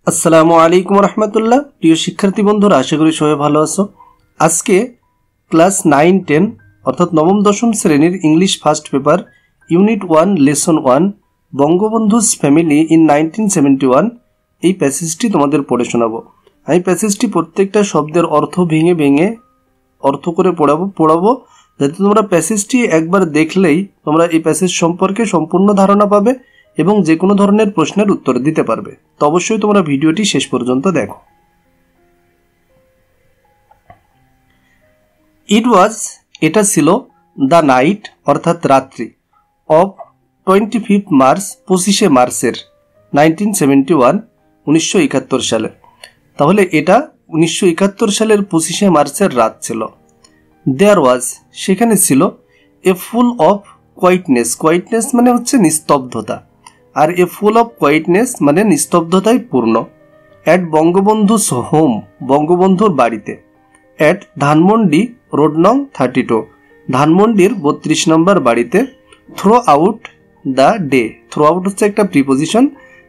আসসালামু আলাইকুম রহমতুল্লাহ। প্রিয় শিক্ষার্থী বন্ধুরা, আশা করি সবাই ভালো আছো। আজকে ক্লাস 9-10 অর্থাৎ নবম দশম শ্রেণীর English first paper unit 1 lesson 1 Bangabandhu's family in 1971 এই প্যাসেজটি তোমাদের পড়ে শোনাবো। আমি প্যাসেজটি প্রত্যেকটা শব্দের অর্থ ভেঙে ভেঙে অর্থ করে পড়াবো যাতে তোমরা প্যাসেজটি একবার দেখলেই তোমরা এই প্যাসেজ সম্পর্কে সম্পূর্ণ ধারণা পাবে এবং যে কোনো ধরনের প্রশ্নের উত্তর দিতে পারবে। তো অবশ্যই তোমরা ভিডিওটি শেষ পর্যন্ত দেখো। এটা ছিল দ্য নাইট অর্থাৎ রাত্রি অফ 25 মার্চ 25শে মার্চের 1971 1971 সালে। তাহলে এটা 1971 সালের 25শে মার্চের রাত ছিল। দেয়ার ওয়াজ সেখানে ছিল এ ফুল অফ কোয়াইটনেস মানে হচ্ছে নিস্তব্ধতা, আর এ ফুল অফ কোয়াইটনেস মানে নিস্তব্ধতায় পূর্ণ। অ্যাট বঙ্গবন্ধুস হোম বঙ্গবন্ধুর বাড়িতে। অ্যাট ধানমন্ডি রোড নং 32 ধানমন্ডির 32 নম্বর বাড়িতে। Throughout the day, throughout হচ্ছে একটা প্রিপোজিশন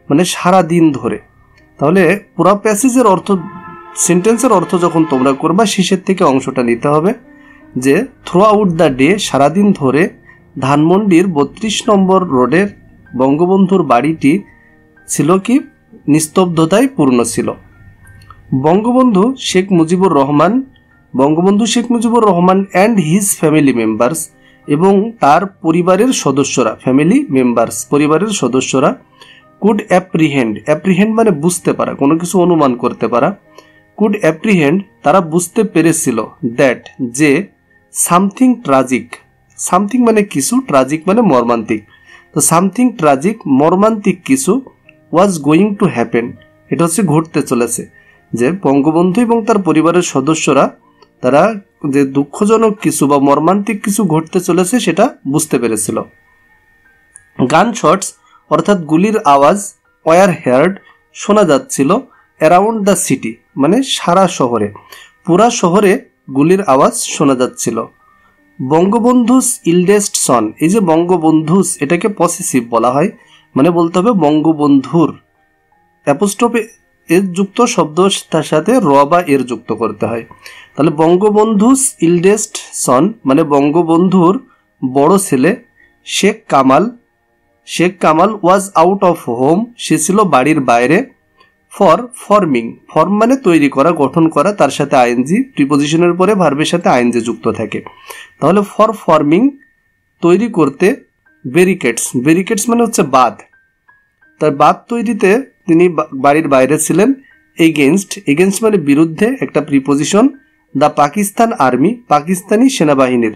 মানে সারা দিন ধরে। তাহলে পুরো প্যাসেজের অর্থ সেন্টেন্সের অর্থ যখন তোমরা করবা শেষের থেকে অংশটা নিতে হবে যে থ্রো আউট দ্য ডে সারাদিন ধরে ধানমন্ডির 32 নম্বর রোডের বঙ্গবন্ধুর বাড়িটি ছিল কি নিস্তব্ধতায় পূর্ণ ছিল। Bangabandhu Sheikh Mujibur Rahman and his family members এবং তার পরিবারের সদস্যরা, ফ্যামিলি মেম্বার্স পরিবারের সদস্যরা কুড অ্যাপ্রিহেন্ড মানে বুঝতে পারা, কোনো কিছু অনুমান করতে পারা। কুড অ্যাপ্রিহেন্ড তারা বুঝতে পেরেছিল দ্যাট যে সামথিং ট্রাজিক, সামথিং মানে কিছু, ট্রাজিক মানে মর্মান্তিক। তো সামথিং ট্রাজিক মর্মান্তিক কিছু ওয়াজ গোয়িং টু হ্যাপেন, এটা হচ্ছে ঘটতে চলেছে। যে বঙ্গবন্ধু এবং তার পরিবারের সদস্যরা তারা যে দুঃখজনক কিছু বা মর্মান্তিক কিছু ঘটতে চলেছে সেটা বুঝতে পেরেছিল। গান শটস অর্থাৎ গুলির আওয়াজ ওয়ার হেয়ার্ড শোনা যাচ্ছিল অ্যারাউন্ড দ্য সিটি মানে সারা শহরে, পুরা শহরে গুলির আওয়াজ শোনা যাচ্ছিল। বঙ্গবন্ধুস ইল্ডেস্ট সন, এই যে বঙ্গবন্ধুস এটাকে পসেসিভ বলা হয়, মানে বলতে হবে বঙ্গবন্ধুর, অ্যাপোস্ট্রফি এর যুক্ত শব্দ তার সাথে র বা এর যুক্ত করতে হয়। তাহলে বঙ্গবন্ধুস ইল্ডেস্ট সন মানে বঙ্গবন্ধুর বড় ছেলে Sheikh Kamal was out of home, সে ছিল বাড়ির বাইরে। ফর্ম মানে তৈরি করা, গঠন করা, তার সাথে আইএনজি প্রিপোজিশনের পরে ভার্বের সাথে আইএনজি যুক্ত থাকে। তাহলে ফর্মিং তৈরি করতে। ব্যারিকেডস মানে হচ্ছে বাঁধ, তার বাঁধ তৈরিতে তিনি বাড়ির বাইরে ছিলেন। এগেনস্ট মানে বিরুদ্ধে একটা preposition. The Pakistan army Pakistani সেনাবাহিনীর,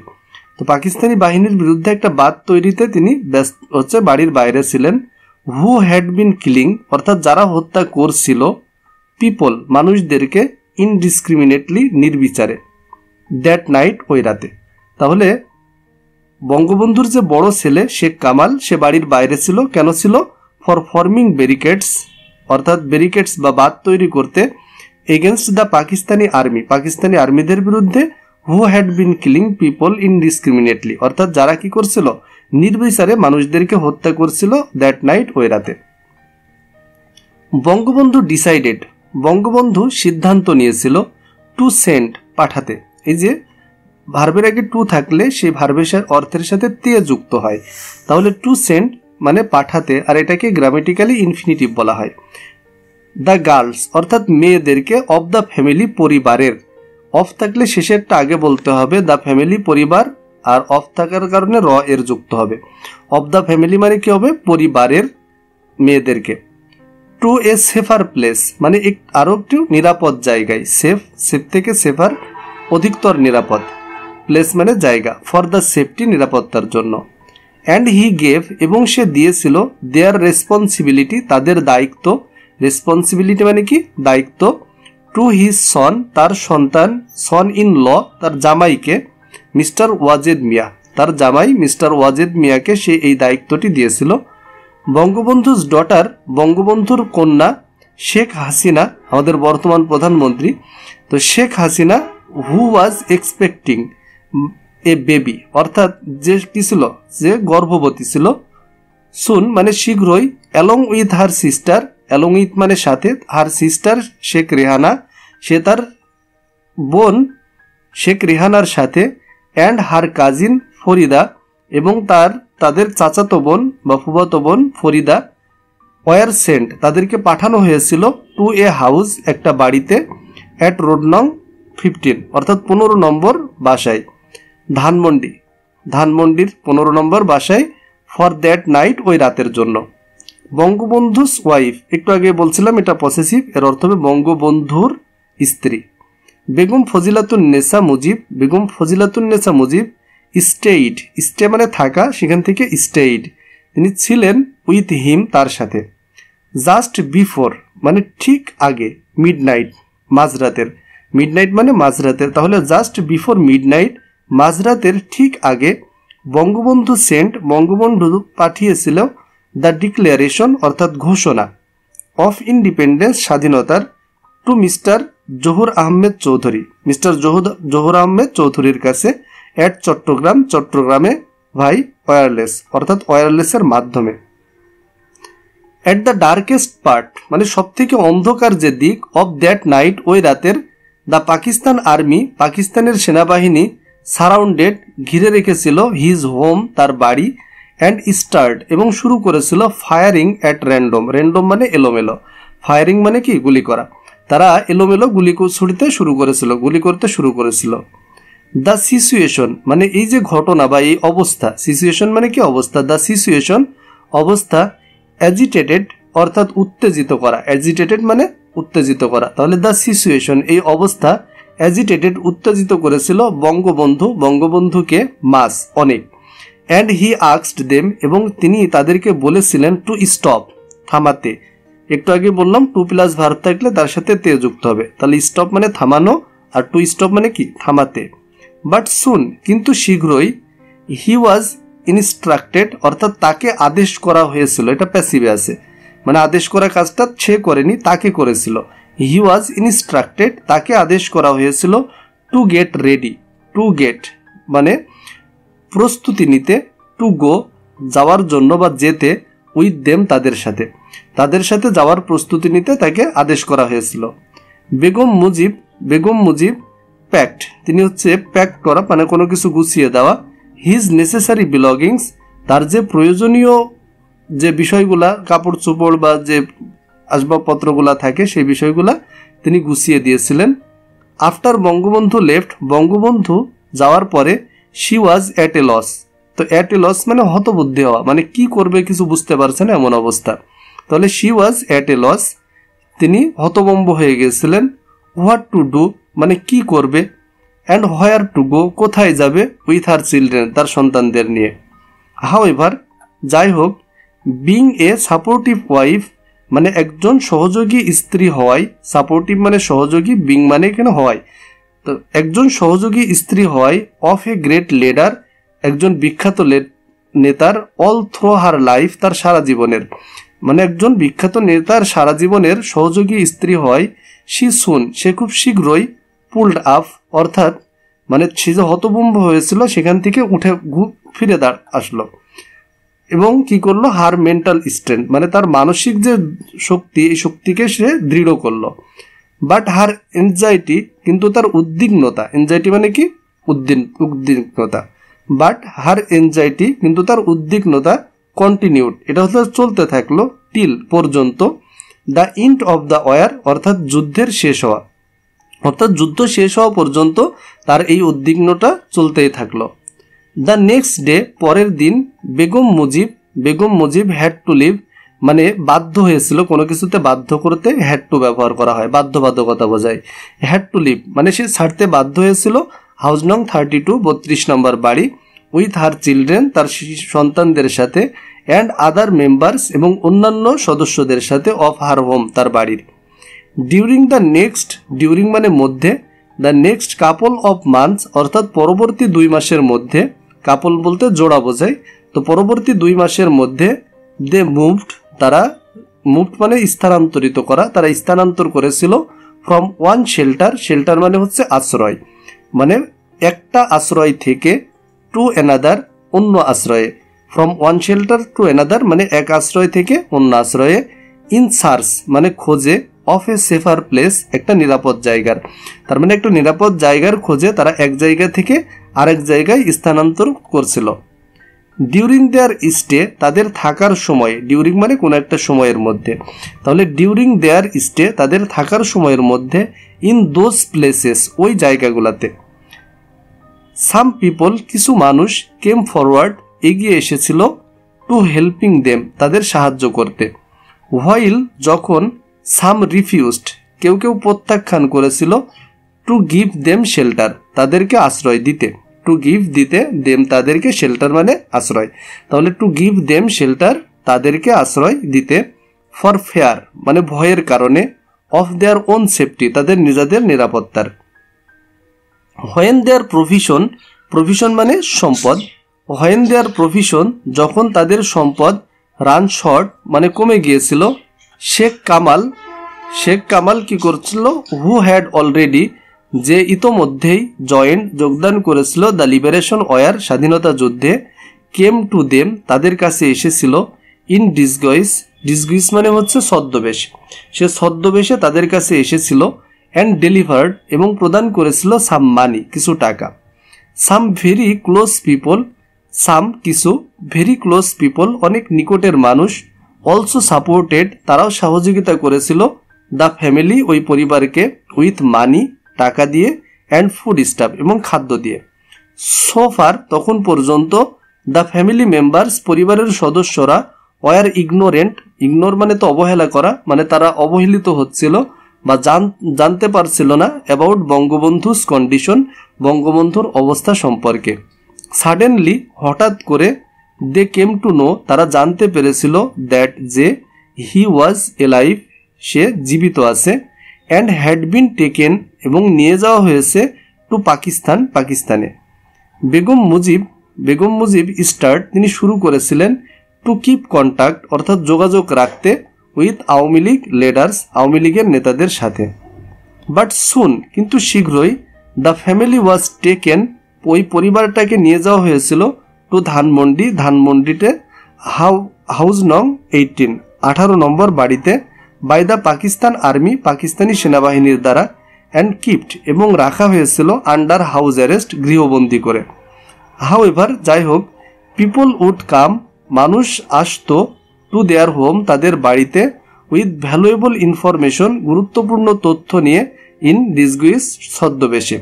তো পাকিস্তানি বাহিনীর বিরুদ্ধে একটা বাঁধ তৈরিতে তিনি বাড়ির বাইরে ছিলেন। হু হ্যাড বিন কিলিং অর্থাৎ যারা হত্যা করছিল পিপল মানুষদেরকে ইনডিসক্রিমিনেটলি নির্বিচারে দ্যাট নাইট ওই রাতে। তাহলে বঙ্গবন্ধুর যে বড় ছেলে শেখ কামাল সে বাড়ির বাইরে ছিল, কেন ছিল? ফর ফর্মিং ব্যারিকেডস অর্থাৎ ব্যারিকেডস বা বাঁধ তৈরি করতে। এগেনস্ট দ্য পাকিস্তানি আর্মিদের বিরুদ্ধে। Who had been killing people indiscriminately অর্থাৎ যারা কি করছিল নির্বিচারে মানুষদেরকে হত্যা করছিল দ্যাট নাইট ওই রাতে। বঙ্গবন্ধু সিদ্ধান্ত নিয়েছিল টু সেন্ড পাঠাতে। এই যে ভার্বের আগে টু থাকলে সেই ভার্বের অর্থের সাথে তে যুক্ত হয়, তাহলে টু সেন্ড মানে পাঠাতে, আর এটাকে গ্রামেটিক্যালি ইনফিনিটিভ বলা হয়। দ্য গার্লস অর্থাৎ মেয়েদেরকে, অফ দ্য ফ্যামিলি পরিবারের, অফ থাকলে শেষেরটা আগে বলতে হবে দ্য ফ্যামিলি পরিবার, আর অফ থাকার কারণে র এর যুক্ত হবে। অফ দ্য ফ্যামিলি মানে কি হবে? পরিবারের মেয়েদেরকে। টু এ সেফার প্লেস মানে আরো একটু নিরাপদ জায়গায়, সেফ থেকে সেফার অধিকতর নিরাপদ, প্লেস মানে জায়গা, ফর দ্য সেফটি নিরাপত্তার জন্য। অ্যান্ড হি গেভ এবং সে দিয়েছিল দেয়ার রেসপন্সিবিলিটি তাদের দায়িত্ব, রেসপন্সিবিলিটি মানে কি দায়িত্ব, টু হিজ সন তার সন্তান, সন ইন ল তার জামাইকে, মিস্টার ওয়াজেদ মিয়া তার জামাই মিস্টার ওয়াজেদ মিয়াকে সে এই দায়িত্বটি দিয়েছিল। বঙ্গবন্ধুস ডটার বঙ্গবন্ধুর কন্যা শেখ হাসিনা আমাদের বর্তমান প্রধানমন্ত্রী, তো শেখ হাসিনা হু ওয়াজ এক্সপেক্টিং এ বেবি অর্থাৎ যে কি ছিল যে গর্ভবতী ছিল। সুন মানে শীঘ্রই, along with her sister along with মানে সাথে, হার সিস্টার শেখ রেহানা, সে তার বোন শেখ রেহানার সাথে, অ্যান্ড হার কাজিন ফরিদা, এবং তাদের চাচাতো বোন বা ফুফাতো বোন ফরিদা, ওয়ার সেন্ট তাদেরকে পাঠানো হয়েছিল, টু এ হাউস একটা বাড়িতে, অ্যাট রোড নং 15 অর্থাৎ 15 নম্বর বাসায়, ধানমন্ডির 15 নম্বর বাসায়, ফর দ্যাট নাইট ওই রাতের জন্য। বঙ্গবন্ধুস ওয়াইফ, একটু আগে বলছিলাম এটা পসেসিভ, এর অর্থ হবে বঙ্গবন্ধুর স্ত্রী। বেগম ফজিলাতুন্নেসা মুজিব স্টে মানে থাকা, সেখান থেকে স্টেইড, তিনি ছিলেন উইথ হিম তার সাথে। জাস্ট বিফোর মানে ঠিক আগে, মিডনাইট মাঝরাতের, মিডনাইট মানে মাঝরাতের, তাহলে জাস্ট বিফোর মিডনাইট মাঝরাতের ঠিক আগে, বঙ্গবন্ধু পাঠিয়েছিল দ্য ডিক্লারেশন অর্থাৎ ঘোষণা, অফ ইন্ডিপেন্ডেন্স স্বাধীনতার, টু মিস্টার জহুর আহমেদ চৌধুরীর কাছে, অ্যাট চট্টগ্রামে ভাই ওয়্যারলেস অর্থাৎ ওয়্যারলেসের মাধ্যমে। অ্যাট দ্য ডার্কেস্ট পার্ট মানে সব থেকে অন্ধকার যে দিক, অফ দ্যাট নাইট ওই রাতের, দ্য পাকিস্তান আর্মি পাকিস্তানের সেনাবাহিনী, সারাউন্ডেড ঘিরে রেখেছিল, হিজ হোম তার বাড়ি, অ্যান্ড স্টার্ট এবং শুরু করেছিল, ফায়ারিং অ্যাট র্যান্ডম মানে এলোমেলো, ফায়ারিং মানে কি গুলি করা, তারা এলোমেলো গুলি করতে শুরু করেছিল। দ্য সিচুয়েশন মানে এই যে ঘটনা বা এই অবস্থা, সিচুয়েশন মানে কি অবস্থা, দ্য সিচুয়েশন অবস্থা, অ্যাজিটেটেড অর্থাৎ উত্তেজিত করা, তাহলে দ্য সিচুয়েশন এই অবস্থা, অ্যাজিটেটেড উত্তেজিত করেছিল বঙ্গবন্ধুকে মাস অনেক, অ্যান্ড হি আস্কড দেম এবং তিনি তাদেরকে বলেছিলেন, টু স্টপ থামাতে, একটু আগে বললাম টু প্লাস ভার্ব থাকলে তার সাথে তে যুক্ত হবে, তাহলে স্টপ মানে থামানো আর টু স্টপ মানে কি থামাতে। বাট সুন কিন্তু শীঘ্রই, হি ওয়াজ ইনস্ট্রাক্টেড অর্থাৎ তাকে আদেশ করা হয়েছিল, এটা প্যাসিভে আছে মানে আদেশ করা কাজটা সে করেনি, তাকে করেছিল। হি ওয়াজ ইনস্ট্রাক্টেড তাকে আদেশ করা হয়েছিল, to get ready, to get মানে প্রস্তুতি নিতে, টু গো যাওয়ার জন্য বা যেতে, উইথ দেম তাদের সাথে যাওয়ার প্রস্তুতি নিতে তাকে আদেশ করা হয়েছিল। বেগম মুজিব প্যাক্ট তিনি হচ্ছে প্যাক করা মানে কোনো কিছু গুছিয়ে দেওয়া, হিজ নেসেসারি বিলগিংস তার যে প্রয়োজনীয় যে বিষয়গুলা কাপড় চোপড় বা যে আসবাবপত্রগুলা থাকে সেই বিষয়গুলা তিনি গুছিয়ে দিয়েছিলেন। আফটার বঙ্গবন্ধু লেফট বঙ্গবন্ধু যাওয়ার পরে, she was at a loss, তো অ্যাট এ লস মানে হতবুদ্ধি হওয়া মানে কি করবে কিছু বুঝতে পারছে না এমন অবস্থা, তাহলে she was at a loss তিনি হতভম্ব হয়ে গেছিলেন। হোয়াট টু ডু মানে কি করবে, অ্যান্ড হোয়ার টু গো কোথায় যাবে, উইথ হার চিলড্রেন তার সন্তানদের নিয়ে। হাউএভার যাই হোক, বিং এ সাপোর্টিভ ওয়াইফ মানে একজন সহযোগী স্ত্রী হওয়ায়, সাপোর্টিভ মানে সহযোগী, বিং মানে এখানে হওয়ায়, তো একজন সহযোগী স্ত্রী হওয়ায়, অফ এ গ্রেট লিডার একজন বিখ্যাত নেতার, অল থ্রো হার লাইফ তার সারা জীবনের, মানে একজন বিখ্যাত নেতার সারা জীবনের সহযোগী স্ত্রী হয়। সে খুব শীঘ্রই, পুলড আপ অর্থাৎ মানে সে যে হতভম্ব হয়েছিল সেখান থেকে উঠে ফিরে আসলো এবং কি করলো, হার মেন্টাল স্ট্রেংথ মানে তার মানসিক যে শক্তি এই শক্তিকে সে দৃঢ় করলো। বাট হার এনজাইটি কিন্তু তার উদ্বিগ্নতা, এনজাইটি মানে কি উদ্বিগ্নতা, বাট হার এনজাইটি কিন্তু তার উদ্বিগ্নতা, কন্টিনিউড এটা হচ্ছে চলতে থাকলো, টিল পর্যন্ত, the end of the war অর্থাৎ যুদ্ধের শেষ হওয়া, অর্থাৎ যুদ্ধ শেষ হওয়া পর্যন্ত তার এই উদ্বিগ্নতা চলতেই থাকলো। দ্য নেক্সট ডে পরের দিন, Begum Mujib had to leave মানে বাধ্য হয়েছিল, কোনো কিছুতে বাধ্য করতে হ্যাড টু ব্যবহার করা হয়, বাধ্যবাধকতা বোঝায়। হ্যাড টু লিভ মানে সে ছাড়তে বাধ্য হয়েছিল, হাউস নং 32 32 নম্বর বাড়ি, উইথ হার চিলড্রেন তার সন্তানদের সাথে, অ্যান্ড আদার মেম্বার্স এবং অন্যান্য সদস্যদের সাথে, অফ হার হোম তার বাড়ির। ডিউরিং মানে মধ্যে, the next couple of months অর্থাৎ পরবর্তী 2 মাসের মধ্যে, কাপল বলতে জোড়া বোঝায়, তো পরবর্তী 2 মাসের মধ্যে, দে তারা মানে স্থানান্তরিত করা, তারা স্থানান্তর করেছিল, ফ্রম ওয়ান শেল্টার মানে হচ্ছে আশ্রয়, মানে একটা আশ্রয় থেকে, টু অ্যানাদার অন্য আশ্রয়ে, from one shelter to another মানে এক আশ্রয় থেকে অন্য আশ্রয়ে, ইন সার্চ মানে খোঁজে, অফ এ সেফার প্লেস একটা নিরাপদ জায়গার। তার মানে একটা নিরাপদ জায়গার খোঁজে তারা এক জায়গা থেকে আরেক জায়গায় স্থানান্তর করছিল। ডিউরিং দেয়ার স্টে তাদের থাকার সময়, ডিউরিং মানে কোনো একটা সময়ের মধ্যে, তাহলে ডিউরিং দেয়ার স্টে তাদের থাকার সময়ের মধ্যে, ইন দোজ প্লেসেস ওই জায়গাগুলোতে, সাম পিপল কিছু মানুষ, কেম ফরওয়ার্ড এগিয়ে এসেছিল, টু হেল্পিং দেম তাদের সাহায্য করতে। হোয়াইল যখন, সাম রিফিউজড কেউ কেউ প্রত্যাখ্যান করেছিল, টু গিভ দেম শেল্টার তাদেরকে আশ্রয় দিতে। টু গিভ দিতে, দেম তাদেরকে, শেল্টার মানে আশ্রয়, তাহলে টু গিভ দেম শেল্টার তাদেরকে আশ্রয় দিতে। ফর ফেয়ার মানে ভয়ের কারণে, অফ দেয়ার ওন সেফটি তাদের নিজেদের নিরাপত্তার। হোয়েন দেয়ার প্রভিশন, প্রভিশন মানে সম্পদ, হোয়েন দেয়ার প্রভিশন যখন তাদের সম্পদ, রান শর্ট মানে কমে গিয়েছিল, শেখ কামাল কি করছিল, হু হ্যাড অলরেডি যে ইতোমধ্যেই যোগদান করেছিল দ্য লিবারেশন ওয়ার স্বাধীনতা যুদ্ধে, কেম টু দেম তাদের কাছে এসেছিল, ইন ডিসগুইস মানে হচ্ছে ছদ্মবেশ, সে ছদ্মবেশে তাদের কাছে এসেছিল, অ্যান্ড ডেলিভার্ড এবং প্রদান করেছিল, সাম মানি কিছু টাকা। সাম ভেরি ক্লোজ পিপল, সাম কিছু, ভেরি ক্লোজ পিপল অনেক নিকটের মানুষ, অলসো সাপোর্টেড তারাও সহযোগিতা করেছিল, দ্য ফ্যামিলি ওই পরিবারকে, উইথ মানি টাকা দিয়ে, অ্যান্ড ফুড স্টাফ এবং খাদ্য দিয়ে। সোফার তখন পর্যন্ত, দ্য ফ্যামিলি মেম্বার্স পরিবারের সদস্যরা, ওয়ার ইগনোরেন্ট, ইগনোর মানে তো অবহেলা করা, মানে তারা অবহেলিত হচ্ছিল বা জানতে পারছিল না, অ্যাবাউট বঙ্গবন্ধুস কন্ডিশন বঙ্গবন্ধুর অবস্থা সম্পর্কে। সাডেনলি হঠাৎ করে, দে কেম টু নো তারা জানতে পেরেছিল, দ্যাট যে, হি ওয়াজ এলাইভ সে জীবিত আছে, অ্যান্ড হ্যাড বিন টেকেন এবং নিয়ে যাওয়া হয়েছে, টু পাকিস্তানে। বেগম মুজিব স্টার্ট তিনি শুরু করেছিলেন, টু কিপ কন্ট্যাক্ট অর্থাৎ যোগাযোগ রাখতে, উইথ আওয়ামী লীগ লিডার্স আওয়ামী লীগের নেতাদের সাথে। বাট সুন কিন্তু শীঘ্রই, দ্য ফ্যামিলি ওয়াজ টেকেন ওই পরিবারটাকে নিয়ে যাওয়া হয়েছিল, টু ধানমন্ডিতে হাউস নং 18 নম্বর বাড়িতে, by the Pakistan army Pakistani সেনাবাহিনীর দ্বারা, অ্যান্ড কিপ্ট এবং রাখা হয়েছিল, আন্ডার হাউস অ্যারেস্ট গৃহবন্দী করে। হাউএভার যাই হোক, পিপল উড কাম মানুষ আসতো, টু দেয়ার হোম তাদের বাড়িতে, উইথ ভ্যালুয়েবল ইনফরমেশন গুরুত্বপূর্ণ তথ্য নিয়ে, ইন ডিসগুইস ছদ্মবেশে,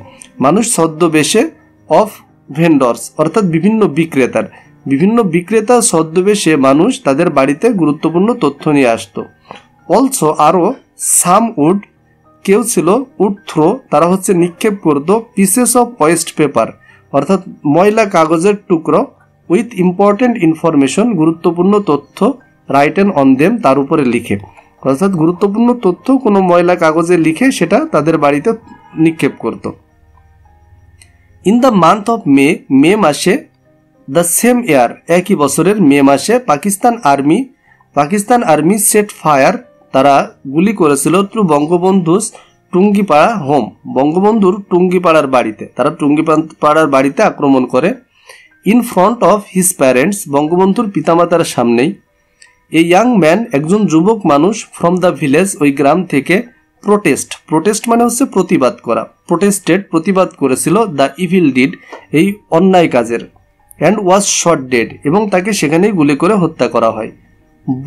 মানুষ ছদ্মবেশে, অফ ভেন্ডর্স অর্থাৎ বিভিন্ন বিক্রেতা ছদ্মবেশে মানুষ তাদের বাড়িতে গুরুত্বপূর্ণ তথ্য নিয়ে আসতো। অলসো আরও, সাম উড কেউ ছিল, উড থ্রো তারা হচ্ছে নিক্ষেপ করত, পিসেস অফ ওয়েস্ট পেপার অর্থাৎ ময়লা কাগজের টুকরো, উইথ ইম্পর্টেন্ট ইনফরমেশন গুরুত্বপূর্ণ তথ্য, রাইটেন অন দেম তার উপরে লিখে, অর্থাৎ গুরুত্বপূর্ণ তথ্য কোনো ময়লা কাগজে লিখে সেটা তাদের বাড়িতে নিক্ষেপ করত। In the month of May মাসে, দ্য সেম ইয়ার একই বছরের মে মাসে, পাকিস্তান আর্মি সেট ফায়ার তারা গুলি করেছিল, টু বঙ্গবন্ধুস টুঙ্গিপাড়া হোম বঙ্গবন্ধুর টুঙ্গিপাড়ার বাড়িতে, তারা টুঙ্গিপাড়ার বাড়িতে আক্রমণ করে। In front of his parents বঙ্গবন্ধুর পিতামাতার সামনেই। এ ইয়াং ম্যান একজন যুবক মানুষ, ফ্রম দ্য ভিলেজ ওই গ্রাম থেকে, প্রোটেস্ট মানে হচ্ছে প্রতিবাদ করা, প্রতিবাদ করেছিল, দ্য ইভিল ডিড এই অন্যায় কাজের, অ্যান্ড ওয়াজ শট ডেড এবং তাকে সেখানেই গুলি করে হত্যা করা হয়।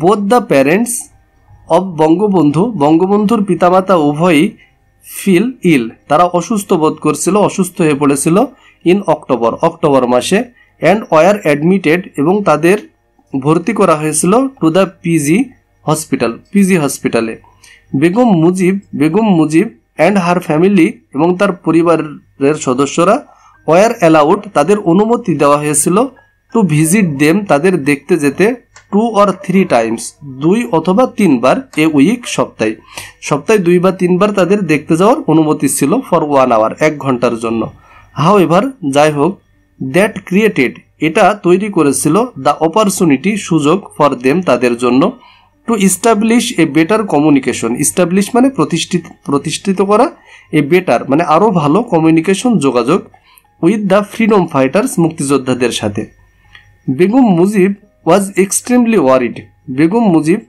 বোথ দ্য প্যারেন্টস অব বঙ্গবন্ধুর পিতামাতা উভয়ই, ফিল ইল তারা অসুস্থ বোধ করছিল, অসুস্থ হয়ে পড়েছিল, ইন অক্টোবর মাসে, অ্যান্ড ওয়ার অ্যাডমিটেড এবং তাদের ভর্তি করা হয়েছিল, টু দ্য পিজি হসপিটালে। Begum Mujib and her family এবং তার পরিবারের সদস্যরা, ওয়ার অ্যালাউড তাদের অনুমতি দেওয়া হয়েছিল, টু ভিজিট দেম তাদের দেখতে যেতে, 2 or 3 times 2 অথবা 3 বার, এ উইক সপ্তাহে 2 বা 3 বার তাদের দেখতে যাওয়ার অনুমতি ছিল, ফর 1 hour 1 ঘন্টার জন্য। হাউএভার যাই হোক, দ্যাট ক্রিয়েটেড এটা তৈরি করেছিল, দ্য অপরচুনিটি সুযোগ, ফর দেম তাদের জন্য, two establish a better communication, establish মানে প্রতিষ্ঠিত করা, এ বেটার মানে আরো ভালো কমিউনিকেশন যোগাযোগ, উইথ দ্য ফ্রিডম ফাইটার্স মুক্তিযোদ্ধাদের সাথে। বেগম মুজিব ওয়াজ extremely worried, Begum Mujib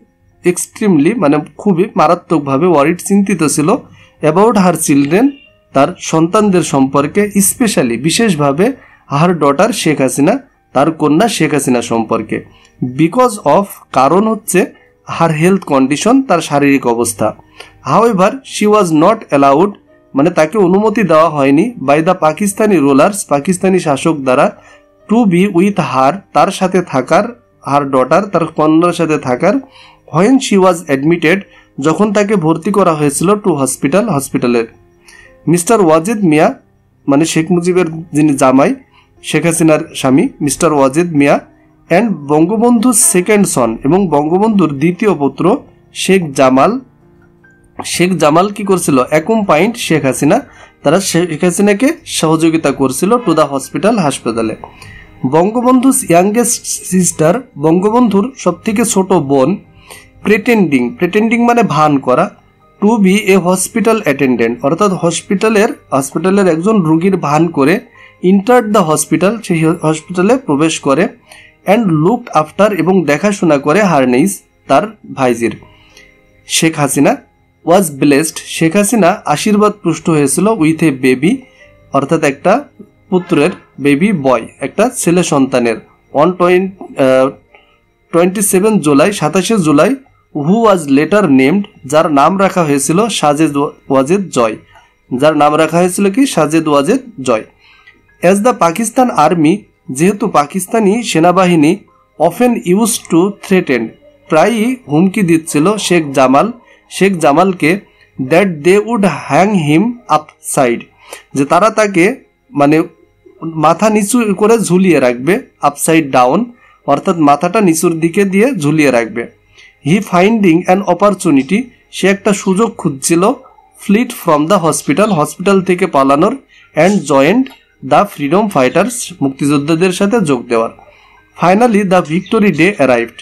extremely মানে খুবই মারাত্মকভাবে ওয়ারিড চিন্তিত ছিল অ্যাবাউট হার চিলড্রেন তার সন্তানদের সম্পর্কে, স্পেশালি বিশেষভাবে হার ডটার শেখ হাসিনা তার কন্যা শেখ হাসিনা সম্পর্কে। বিকজ অফ কারণ হচ্ছে হার হেলথ কন্ডিশন তার শারীরিক অবস্থা। However she was not allowed মানে তাকে অনুমতি দেওয়া হয়নি by the Pakistani rulers Pakistani শাসক দ্বারা টু বি উইথ হার তার সাথে থাকার, হার ডটার তার কন্যার সাথে থাকার, হোয়েন শি ওয়াজ অ্যাডমিটেড যখন তাকে ভর্তি করা হয়েছিল টু হসপিটালের। মিস্টার ওয়াজিদ মিয়া মানে শেখ মুজিবের যিনি জামাই শেখ হাসিনার স্বামী mister Wazed Miah and Bangabandhu second son এবং বঙ্গবন্ধুর দ্বিতীয় পুত্র শেখ জামাল কি করছিল অ্যাকম্পাইন্ড শেখ হাসিনা, তারা শেখ হাসিনাকে সহযোগিতা করছিল টু দ্য হাসপাতালে। বঙ্গবন্ধু ইয়াংগেস্ট সিস্টার বঙ্গবন্ধুর সবথেকে ছোট বোন প্রেটেন্ডিং মানে ভান করা to be a hospital attendant অর্থাৎ হসপিটালের একজন রোগীর ভান করে ইন্টার দ্য হসপিটাল সেই হসপিটালে প্রবেশ করে অ্যান্ড লুকড আফটার এবং দেখাশোনা করে হারনেইস তার ভাইজির। শেখ হাসিনা ওয়াজ ব্লেসড শেখ হাসিনা আশীর্বাদ পুষ্ট হয়েছিল উইথ এ বেবি অর্থাৎ একটা পুত্রের বেবি বয় একটা ছেলে সন্তানের on 27 July who was letter named যার নাম রাখা হয়েছিল সাজেদ ওয়াজেদ জয়, যার নাম রাখা হয়েছিল কি Sajed Wazed Joy. As the Pakistan army যেহেতু পাকিস্তানি সেনাবাহিনী অফেন ইউজ টু থ্রেটেন প্রায়ই হুমকি দিচ্ছিল শেখ জামালকে that they would hang him upside যে তারা তাকে মানে মাথা নিচু করে ঝুলিয়ে রাখবে, আপসাইড ডাউন অর্থাৎ মাথাটা নিচুর দিকে দিয়ে ঝুলিয়ে রাখবে। হি ফাইন্ডিং অ্যান অপরচুনিটি সে একটা সুযোগ খুঁজছিল ফ্লিট ফ্রম দ্য হসপিটাল থেকে পালানোর and joined the freedom fighters মুক্তিযোদ্ধাদের সাথে যোগ দেওয়ার। Finally the victory day arrived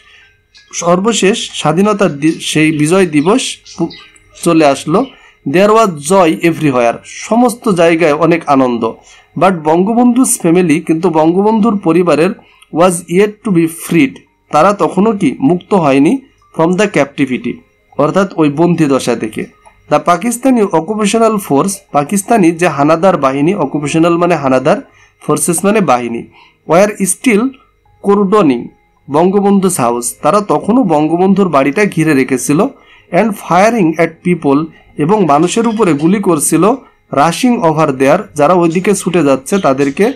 সর্বশেষ স্বাধীনতার সেই বিজয় দিবস চলে আসলো। দেয়ার ওয়াজ জয় এভরিহোয়ার সমস্ত জায়গায় অনেক আনন্দ। বাট বঙ্গবন্ধুস ফ্যামিলি কিন্তু বঙ্গবন্ধুর পরিবারের ওয়াজ ইয়েট টু বি ফ্রিড তারা তখনও কি মুক্ত হয়নি ফ্রম দ্য ক্যাপটিভিটি অর্থাৎ ওই বন্দি দশা থেকে। The Pakistani occupational force Pakistani যে হানাদার বাহিনী, অকুপেশনাল মানে হানাদার, ফোর্সেস মানে বাহিনী, ওয়ার স্টিল কোরডনিং বঙ্গবন্ধুস হাউস তারা তখনও বঙ্গবন্ধুর বাড়িটা ঘিরে রেখেছিল অ্যান্ড ফায়ারিং অ্যাট পিপল এবং মানুষের উপরে গুলি করছিল, রাশিং ওভার দেয়ার যারা ওইদিকে ছুটে যাচ্ছে তাদেরকে,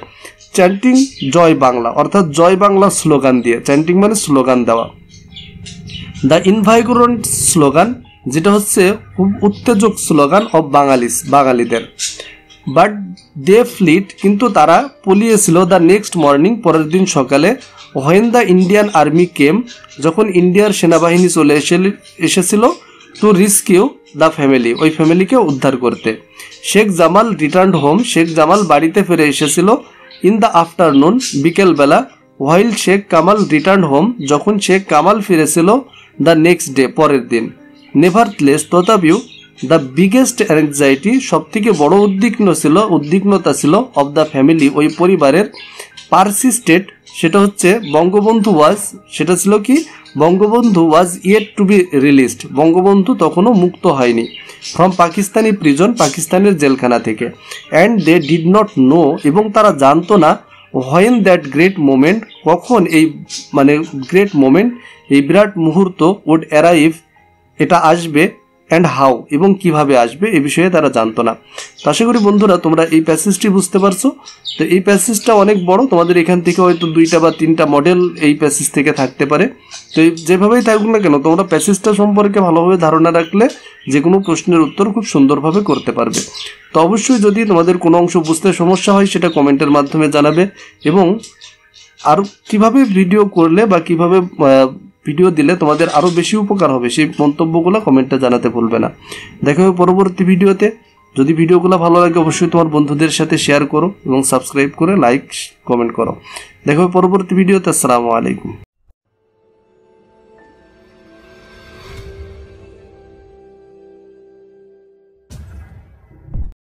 চ্যান্টিং জয় বাংলা অর্থাৎ জয় বাংলা স্লোগান দিয়ে, চ্যান্টিং মানে স্লোগান দেওয়া। দ্য ইনভাইগ্রেন্ট স্লোগান যেটা হচ্ছে খুব উত্তেজক স্লোগান অফ বাঙালিদের। বাট দে ফ্লিট কিন্তু তারা পলিয়েছিল দ্য নেক্সট মর্নিং পরের দিন সকালে, হোয়েন দ্য ইন্ডিয়ান আর্মি কেম যখন ইন্ডিয়ার সেনাবাহিনী চলে এসেছিল টু রিস্কিউ দ্য ফ্যামিলি ওই ফ্যামিলিকে উদ্ধার করতে। শেখ জামাল রিটার্নড হোম শেখ জামাল বাড়িতে ফিরে এসেছিল ইন দ্য আফটারনুন বিকেলবেলা, while Sheikh Kamal return home যখন শেখ কামাল ফিরেছিল দ্য নেক্সট ডে পরের দিন। নেভারথলেস তথাপিও দ্য বিগেস্ট অ্যাংজাইটি সব থেকে বড় উদ্বিগ্নতা ছিল অফ দ্য ফ্যামিলি ওই পরিবারের, পারসিস্টেড সেটা হচ্ছে সেটা ছিল কি Bangabandhu was yet to be released Bangabandhu তখনও মুক্ত হয়নি ফ্রম পাকিস্তানি প্রিজন পাকিস্তানের জেলখানা থেকে। And they did not know এবং তারা জানতো না হোয়েন দ্যাট গ্রেট মোমেন্ট কখন এই মানে গ্রেট মোমেন্ট এই বিরাট মুহূর্ত উড অ্যারাইভ এটা আসবে, অ্যান্ড হাউ এবং কিভাবে আসবে এ বিষয়ে তারা জানতো না। তো আশা করি বন্ধুরা তোমরা এই প্যাসেজটি বুঝতে পারছো। তো এই প্যাসেজটা অনেক বড়, তোমাদের এখান থেকে হয়তো 2টা বা 3টা মডেল এই প্যাসেজ থেকে থাকতে পারে। তো যেভাবেই থাকুক না কেন তোমরা প্যাসেজটা সম্পর্কে ভালোভাবে ধারণা রাখলে যে কোনো প্রশ্নের উত্তর খুব সুন্দরভাবে করতে পারবে। তো অবশ্যই যদি তোমাদের কোনো অংশ বুঝতে সমস্যা হয় সেটা কমেন্টের মাধ্যমে জানাবে, এবং আর কিভাবে ভিডিও করলে বা কিভাবে ভিডিও দিলে তোমাদের আরও বেশি উপকার হবে সেই মন্তব্যগুলো কমেন্টে জানাতে ভুলবে না। দেখা হবে পরবর্তী ভিডিওতে। যদি ভিডিওগুলো ভালো লাগে অবশ্যই তোমার বন্ধুদের সাথে শেয়ার করো এবং সাবস্ক্রাইব করে লাইক কমেন্ট করো। দেখা হবে পরবর্তী ভিডিওতে। আসসালামু আলাইকুম।